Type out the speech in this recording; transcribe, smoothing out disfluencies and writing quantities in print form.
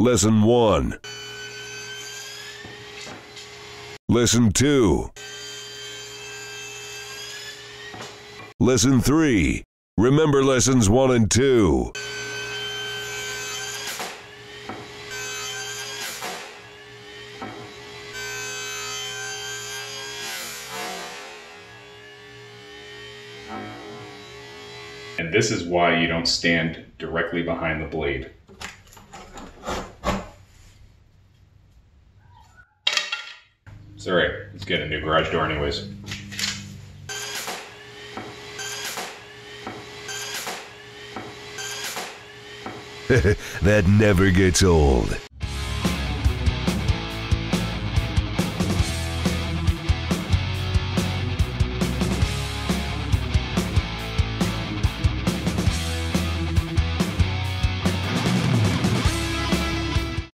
Lesson 1. Lesson 2. Lesson 3. Remember lessons 1 and 2. And this is why you don't stand directly behind the blade. It's alright, let's get a new garage door anyways. That never gets old.